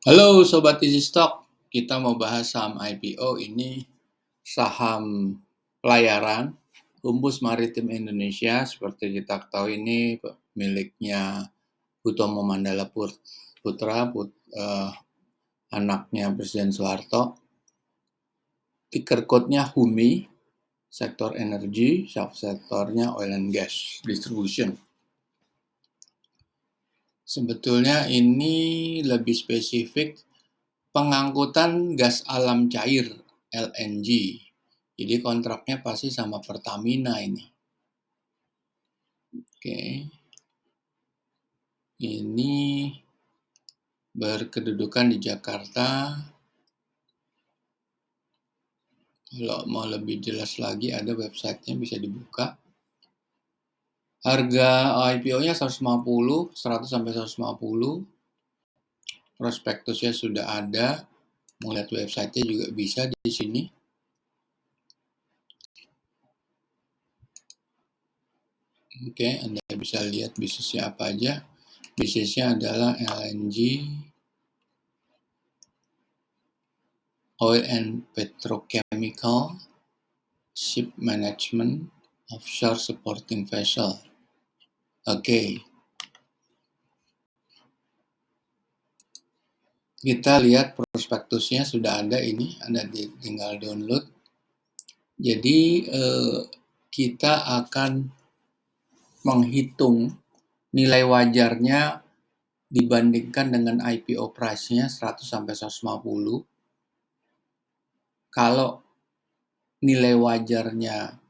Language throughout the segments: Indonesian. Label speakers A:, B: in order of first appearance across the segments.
A: Halo Sobat Easy Stock, kita mau bahas saham IPO ini saham pelayaran Humbus Maritim Indonesia. Seperti kita ketahui ini miliknya Hutomo Mandala Putra, anaknya Presiden Soeharto. Ticker code-nya HUMI, sektor energi, subsektornya oil and gas distribution. Sebetulnya ini lebih spesifik pengangkutan gas alam cair LNG. Jadi kontraknya pasti sama Pertamina ini. Oke. Ini berkedudukan di Jakarta. Kalau mau lebih jelas lagi ada websitenya bisa dibuka. Harga IPO-nya 150, 100 sampai 150. Prospektusnya sudah ada. Mau lihat websitenya juga bisa di sini. Oke, Anda bisa lihat bisnisnya apa aja. Bisnisnya adalah LNG, oil and petrochemical, ship management, offshore supporting vessel. Oke. Kita lihat prospektusnya sudah ada ini, Anda tinggal download. Jadi kita akan menghitung nilai wajarnya dibandingkan dengan IPO price-nya 100 sampai 150. Kalau nilai wajarnya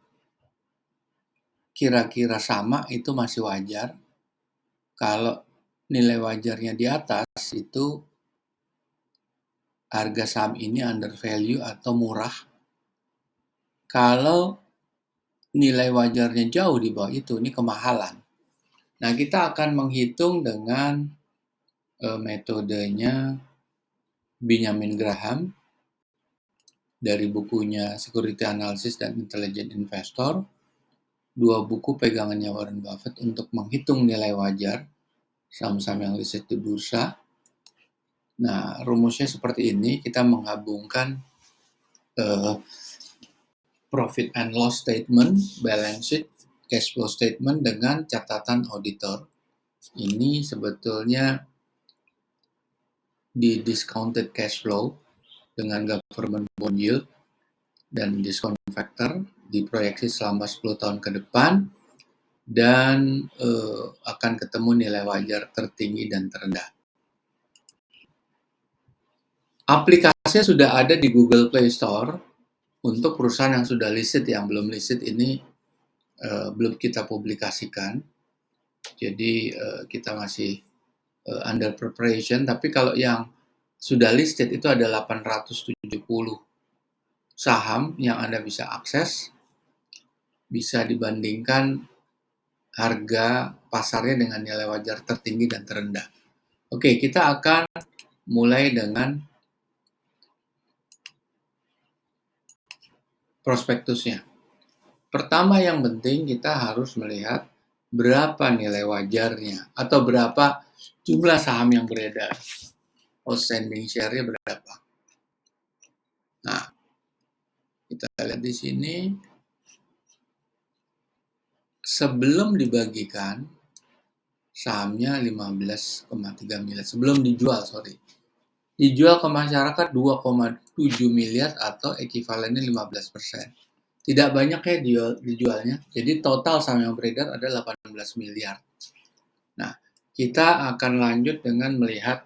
A: kira-kira sama itu masih wajar. Kalau nilai wajarnya di atas itu harga saham ini under value atau murah. Kalau nilai wajarnya jauh di bawah itu, ini kemahalan. Nah, kita akan menghitung dengan metodenya Benjamin Graham dari bukunya Security Analysis dan Intelligent Investor, 2 buku pegangannya Warren Buffett untuk menghitung nilai wajar saham-saham yang listed di bursa. Nah, rumusnya seperti ini, kita menggabungkan profit and loss statement, balance sheet, cash flow statement dengan catatan auditor. Ini sebetulnya di discounted cash flow dengan government bond yield dan discount factor diproyeksi selama 10 tahun ke depan dan akan ketemu nilai wajar tertinggi dan terendah. Aplikasinya sudah ada di Google Play Store untuk perusahaan yang sudah listed, yang belum listed ini belum kita publikasikan. Jadi kita masih under preparation, tapi kalau yang sudah listed itu ada 870 saham yang Anda bisa akses, bisa dibandingkan harga pasarnya dengan nilai wajar tertinggi dan terendah. Oke, kita akan mulai dengan prospektusnya. Pertama yang penting kita harus melihat berapa nilai wajarnya atau berapa jumlah saham yang beredar. Outstanding share-nya berapa. Nah, kita lihat di sini. Sebelum dibagikan, sahamnya 15,3 miliar. Sebelum dijual, dijual ke masyarakat 2,7 miliar atau ekivalennya 15%. Tidak banyak ya dijualnya. Jadi total saham yang beredar ada 18 miliar. Nah, kita akan lanjut dengan melihat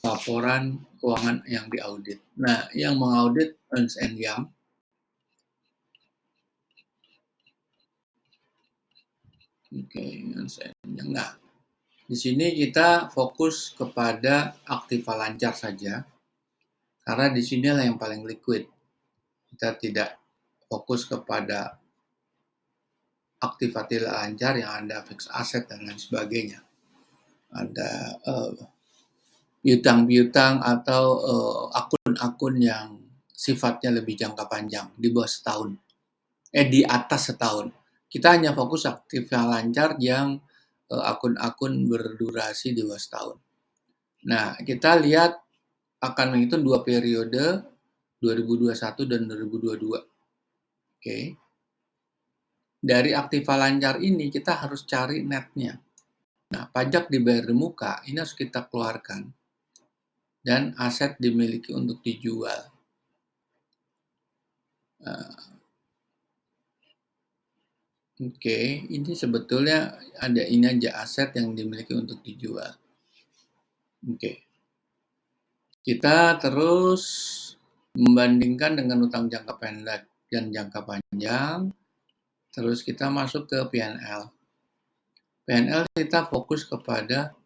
A: laporan keuangan yang diaudit. Nah, yang mengaudit Ernst & Young. Oke, Ernst & Young. Nah, di sini kita fokus kepada Aktiva Lancar saja, karena di sinilah yang paling liquid. Kita tidak fokus kepada Aktiva Tidak Lancar yang ada fixed asset dan lain sebagainya. Ada piutang-piutang atau akun-akun yang sifatnya lebih jangka panjang, di bawah setahun. Di atas setahun. Kita hanya fokus Aktiva Lancar yang akun-akun berdurasi di bawah setahun. Nah, kita lihat akan menghitung 2 periode, 2021 dan 2022. Oke. Dari aktiva lancar ini kita harus cari netnya. Nah, pajak dibayar di muka ini harus kita keluarkan dan aset dimiliki untuk dijual. Oke, ini sebetulnya ada ini aja aset yang dimiliki untuk dijual. Oke. Kita terus membandingkan dengan utang jangka pendek dan jangka panjang. Terus kita masuk ke P&L. P&L kita fokus kepada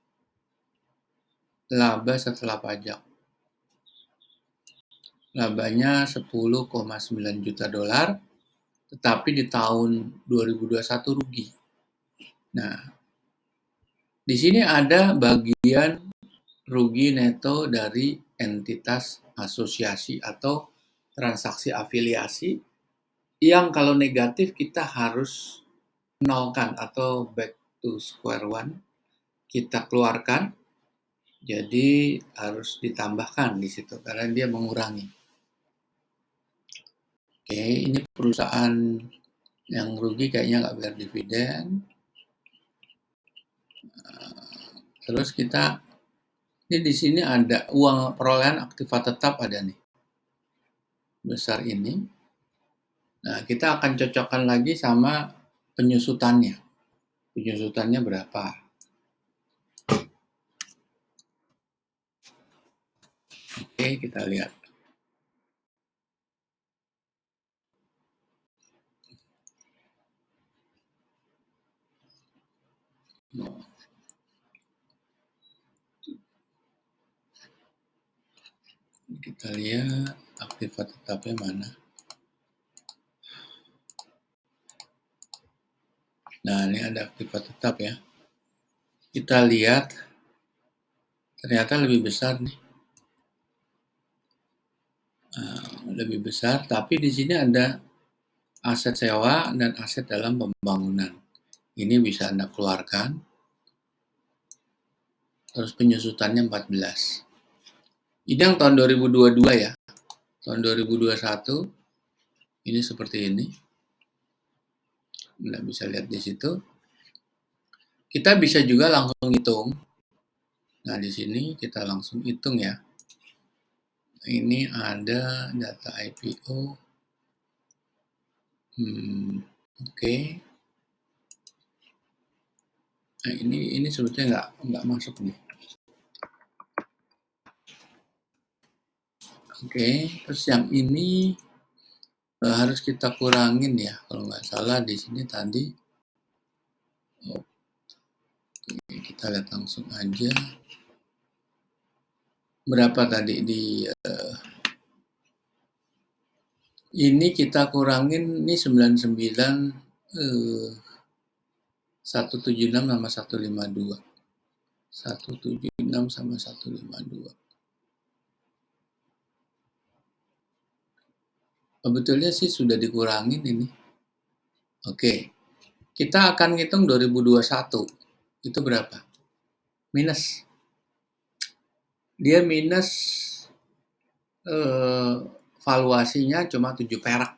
A: laba setelah pajak. Labanya 10,9 juta dolar, tetapi di tahun 2021 rugi. Nah, di sini ada bagian rugi neto dari entitas asosiasi atau transaksi afiliasi yang kalau negatif kita harus nolkan atau back to square one, kita keluarkan, jadi harus ditambahkan di situ karena dia mengurangi. Oke, ini perusahaan yang rugi kayaknya nggak bayar dividen. Terus kita ini di sini ada uang perolehan aktiva tetap ada nih besar ini. Nah, kita akan cocokkan lagi sama penyusutannya. Penyusutannya berapa? Oke, kita lihat. Kita lihat aktiva tetapnya mana. Nah, ini ada aktiva tetap ya. Kita lihat ternyata lebih besar nih. Lebih besar, tapi di sini ada aset sewa dan aset dalam pembangunan. Ini bisa Anda keluarkan. Terus penyusutannya 14. Ini yang tahun 2022 ya. Tahun 2021 ini seperti ini. Anda bisa lihat di situ. Kita bisa juga langsung hitung. Nah, di sini kita langsung hitung ya. Ini ada data IPO. Oke. Nah, ini sebetulnya nggak masuk nih. Oke, terus yang ini harus kita kurangin ya, kalau nggak salah di sini tadi. Oke, kita lihat langsung aja. Berapa tadi di ini kita kurangin ini 99 176 sama 152. 176 sama 152. Sebetulnya sih sudah dikurangin ini. Oke. Kita akan ngitung 2021. Itu berapa? Minus. Dia minus valuasinya cuma 7 perak.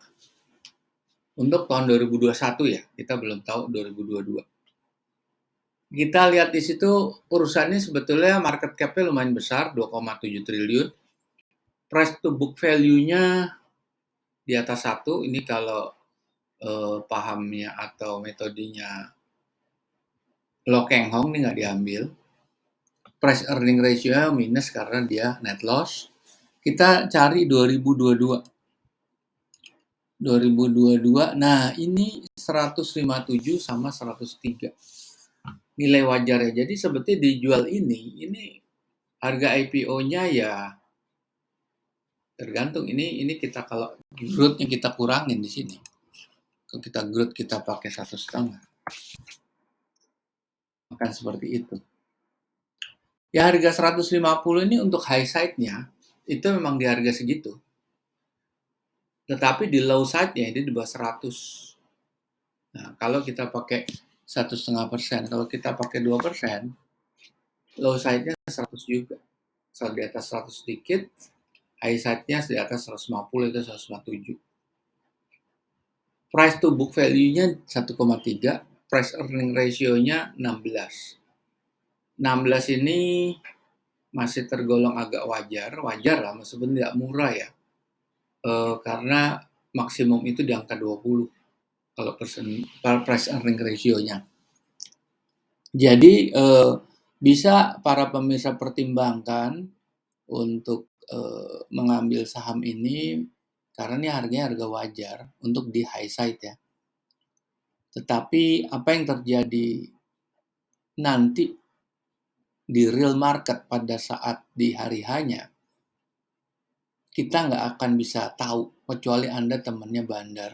A: Untuk tahun 2021 ya, kita belum tahu 2022. Kita lihat di situ perusahaannya sebetulnya market cap-nya lumayan besar, 2,7 triliun. Price to book value-nya di atas 1, ini kalau pahamnya atau metodenya Lo Keng Hong ini nggak diambil. Price earning ratio-nya minus karena dia net loss. Kita cari 2022. 2022, nah ini 157 sama 103. Nilai wajarnya. Jadi sebetulnya dijual ini harga IPO-nya ya tergantung. Ini kita kalau growth-nya kita kurangin di sini. Kalau kita growth kita pakai 1,5. Akan seperti itu. Ya harga 150 ini untuk high side-nya itu memang di harga segitu. Tetapi di low side-nya ini di bawah 100. Nah, kalau kita pakai 1,5%, kalau kita pakai 2%, low side-nya 100 juga. di atas 100 sedikit, high side-nya di atas 150 itu 157. Price to book value-nya 1,3, price earning ratio-nya 16. 16 ini masih tergolong agak wajar lah, meskipun tidak murah ya. Karena maksimum itu di angka 20 kalau price earning ratio-nya. Jadi bisa para pemirsa pertimbangkan untuk mengambil saham ini karena ini harganya harga wajar untuk di high side ya. Tetapi apa yang terjadi nanti di real market pada saat di hari hanya, kita nggak akan bisa tahu kecuali Anda temannya bandar.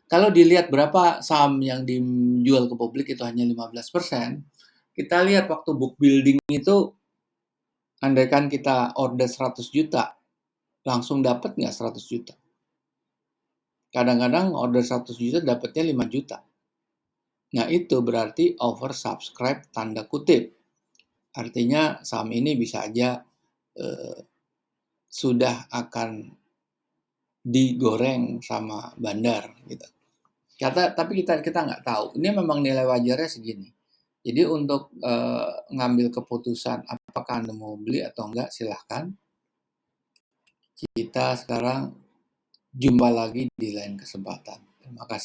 A: Kalau dilihat berapa saham yang dijual ke publik itu hanya 15%, kita lihat waktu book building itu, andaikan kita order 100 juta, langsung dapat nggak 100 juta? Kadang-kadang order 100 juta dapatnya 5 juta. Nah itu berarti oversubscribe tanda kutip. Artinya saham ini bisa aja sudah akan digoreng sama bandar gitu. Tapi kita nggak tahu. Ini memang nilai wajarnya segini. Jadi untuk ngambil keputusan apakah Anda mau beli atau enggak, silahkan. Kita sekarang jumpa lagi di lain kesempatan. Terima kasih.